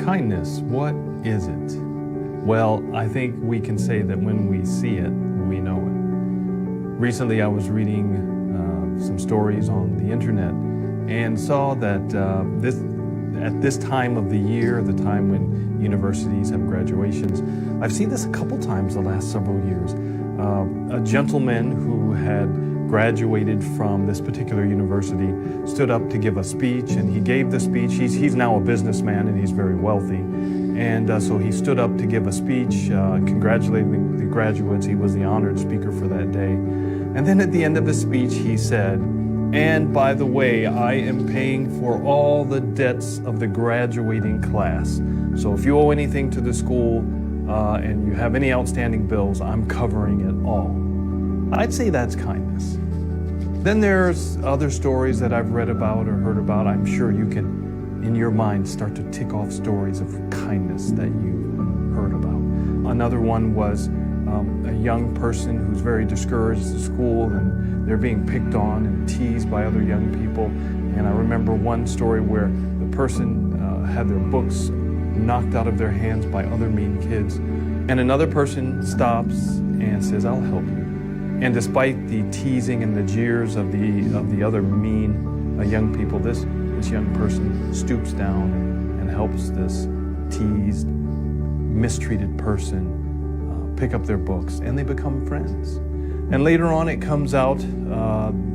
Kindness, what is it? Well, I think we can say that when we see it, we know it. Recently, I was reading some stories on the internet and saw that at this time of the year, the time when universities have graduations, I've seen this a couple times the last several years. A gentleman who had graduated from this particular university stood up to give a speech, and he gave the speech. He's now a businessman and he's very wealthy. And so he stood up to give a speech congratulating the graduates. He was the honored speaker for that day. And then at the end of his speech, he said, "And by the way, I am paying for all the debts of the graduating class. So if you owe anything to the school and you have any outstanding bills, I'm covering it all." I'd say that's kindness. Then there's other stories that I've read about or heard about. I'm sure you can, in your mind, start to tick off stories of kindness that you've heard about. Another one was a young person who's very discouraged at school, and they're being picked on and teased by other young people. And I remember one story where the person had their books knocked out of their hands by other mean kids. And another person stops and says, "I'll help you." And despite the teasing and the jeers of the other mean young people, this young person stoops down and helps this teased, mistreated person pick up their books, and they become friends. And later on it comes out,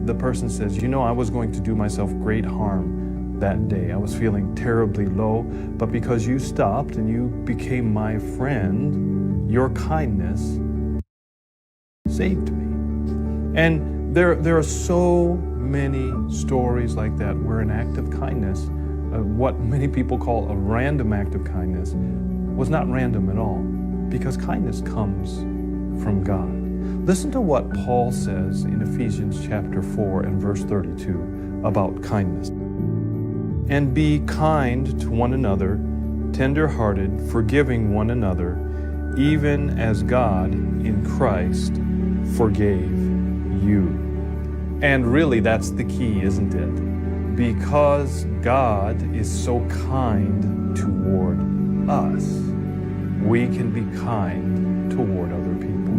the person says, I was going to do myself great harm that day. I was feeling terribly low, but because you stopped and you became my friend, your kindness saved me. And there are so many stories like that where an act of kindness, what many people call a random act of kindness, was not random at all, because kindness comes from God. Listen to what Paul says in Ephesians chapter 4 and verse 32 about kindness. "And be kind to one another, tender-hearted, forgiving one another, even as God in Christ forgave you." And really, that's the key, isn't it? Because God is so kind toward us, we can be kind toward other people.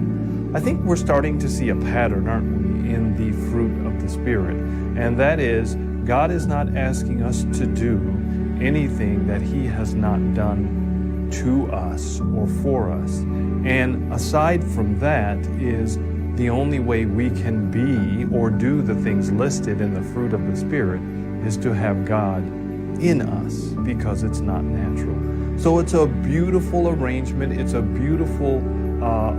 I think we're starting to see a pattern, aren't we, in the fruit of the Spirit. And that is, God is not asking us to do anything that He has not done to us or for us. And aside from that is the only way we can be or do the things listed in the fruit of the Spirit is to have God in us, because it's not natural. So it's a beautiful arrangement. It's a beautiful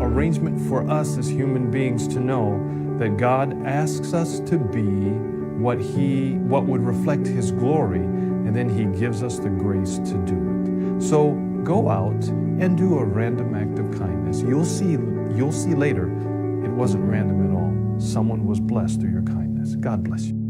arrangement for us as human beings to know that God asks us to be what would reflect His glory, and then He gives us the grace to do it. So go out and do a random act of kindness. You'll see later it wasn't random at all. Someone was blessed through your kindness. God bless you.